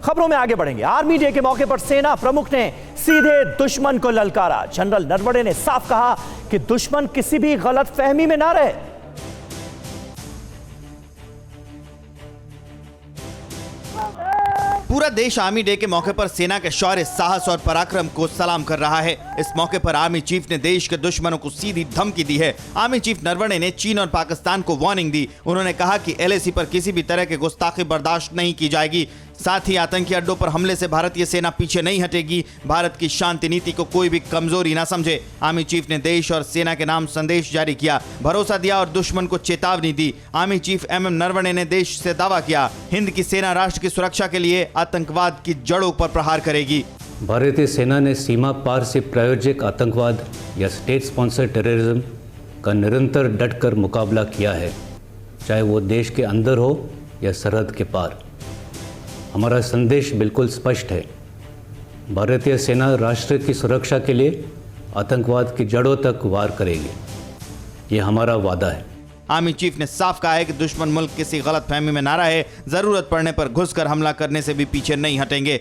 खबरों में आगे बढ़ेंगे। आर्मी डे के मौके पर सेना प्रमुख ने सीधे दुश्मन को ललकारा। जनरल नरवणे ने साफ कहा कि दुश्मन किसी भी गलत फहमी में ना रहे। पूरा देश आर्मी डे के मौके पर सेना के शौर्य, साहस और पराक्रम को सलाम कर रहा है। इस मौके पर आर्मी चीफ ने देश के दुश्मनों को सीधी धमकी दी है। आर्मी चीफ नरवणे ने चीन और पाकिस्तान को वार्निंग दी। उन्होंने कहा कि LAC पर किसी भी तरह के गुस्ताखी बर्दाश्त नहीं की जाएगी। साथ ही आतंकी अड्डों पर हमले से भारतीय सेना पीछे नहीं हटेगी। भारत की शांति नीति को कोई भी कमजोरी ना समझे। आर्मी चीफ ने देश और सेना के नाम संदेश जारी किया, भरोसा दिया और दुश्मन को चेतावनी दी। आर्मी चीफ MM नरवणे ने देश से दावा किया, हिंद की सेना राष्ट्र की सुरक्षा के लिए आतंकवाद की जड़ों पर प्रहार करेगी। भारतीय सेना ने सीमा पार से प्रायोजिक आतंकवाद या स्टेट स्पॉन्सर्ड टेररिज्म का निरंतर डटकर मुकाबला किया है, चाहे वो देश के अंदर हो या सरहद के पार। हमारा संदेश बिल्कुल स्पष्ट है, भारतीय सेना राष्ट्र की सुरक्षा के लिए आतंकवाद की जड़ों तक वार करेगी, ये हमारा वादा है। आर्मी चीफ ने साफ कहा है कि दुश्मन मुल्क किसी गलतफहमी में ना रहे, जरूरत पड़ने पर घुसकर हमला करने से भी पीछे नहीं हटेंगे।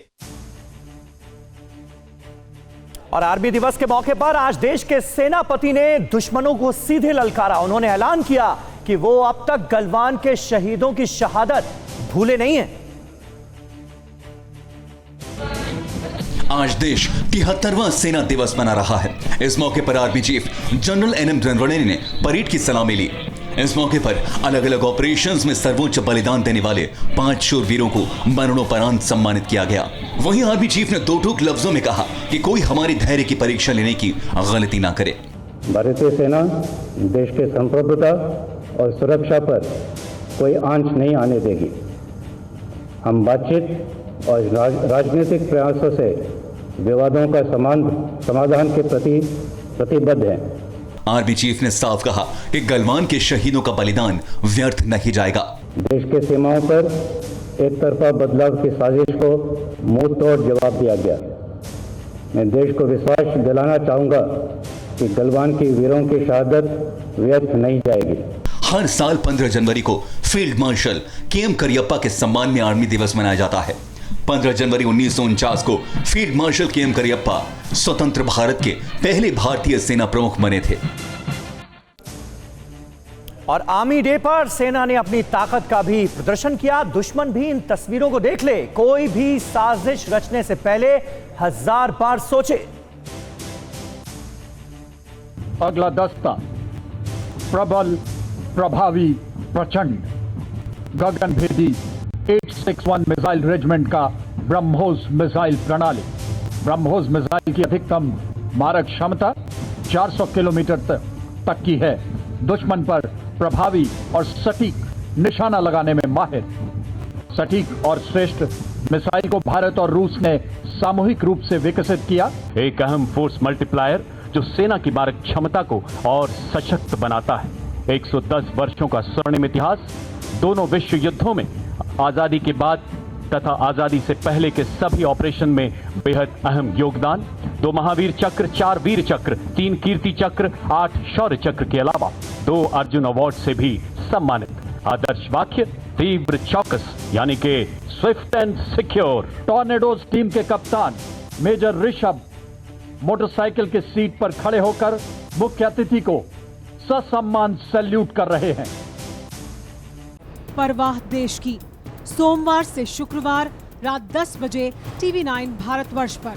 और आर्मी दिवस के मौके पर आज देश के सेनापति ने दुश्मनों को सीधे ललकारा। उन्होंने ऐलान किया कि वो अब तक गलवान के शहीदों की शहादत भूले नहीं है। आज देश 73वां सेना दिवस मना रहा है। इस मौके पर army chief general NM Naravane ने परेड की सलामी ली। इस मौके पर अलग अलग ऑपरेशंस में सर्वोच्च बलिदान देने वाले 5 शूरवीरों को मरणोपरांत सम्मानित किया गया। वहीं आर्मी चीफ ने दो टूक लफ्जों में कहा कि कोई हमारी धैर्य की परीक्षा लेने की गलती ना करे। भारतीय सेना देश के संप्रभुता और सुरक्षा पर कोई आंच नहीं आने देगी। हम बातचीत और राजनीतिक प्रयासों से विवादों का समाधान के प्रति प्रतिबद्ध हैं। आर्मी चीफ ने साफ कहा कि गलवान के शहीदों का बलिदान व्यर्थ नहीं जाएगा। देश के सीमाओं पर एक तरफा बदलाव की साजिश को मुंह तोड़ जवाब दिया गया। मैं देश को विश्वास दिलाना चाहूंगा कि गलवान की वीरों की शहादत व्यर्थ नहीं जाएगी। हर साल 15 जनवरी को फील्ड मार्शल KM करियप्पा के सम्मान में आर्मी दिवस मनाया जाता है। 15 जनवरी 1949 को फील्ड मार्शल KM करियप्पा स्वतंत्र भारत के पहले भारतीय सेना प्रमुख बने थे। और आर्मी डे पर सेना ने अपनी ताकत का भी प्रदर्शन किया। दुश्मन भी इन तस्वीरों को देख ले, कोई भी साजिश रचने से पहले 1000 बार सोचे। अगला दस्ता प्रबल, प्रभावी, प्रचंड, गगनभेदी 861 मिसाइल रेजिमेंट का ब्रह्मोस मिसाइल प्रणाली। ब्रह्मोस मिसाइल की अधिकतम मारक क्षमता 400 किलोमीटर तक की है। दुश्मन पर प्रभावी और सटीक निशाना लगाने में माहिर। सटीक और श्रेष्ठ मिसाइल को भारत और रूस ने सामूहिक रूप से विकसित किया। एक अहम फोर्स मल्टीप्लायर जो सेना की मारक क्षमता को और सशक्त बनाता है। 110 वर्षों का स्वर्णिम इतिहास, दोनों विश्व युद्धों में, आजादी के बाद तथा आजादी से पहले के सभी ऑपरेशन में बेहद अहम योगदान। 2 महावीर चक्र, 4 वीर चक्र, 3 कीर्ति चक्र, 8 शौर्य चक्र के अलावा 2 अर्जुन अवार्ड से भी सम्मानित। आदर्श वाक्य, तीव्र चौकस यानी कि Swift and secure. Tornadoes team के कप्तान मेजर ऋषभ मोटरसाइकिल के सीट पर खड़े होकर मुख्य अतिथि को ससम्मान सैल्यूट कर रहे हैं। परवाह देश की, सोमवार से शुक्रवार रात 10 बजे TV9 भारतवर्ष पर।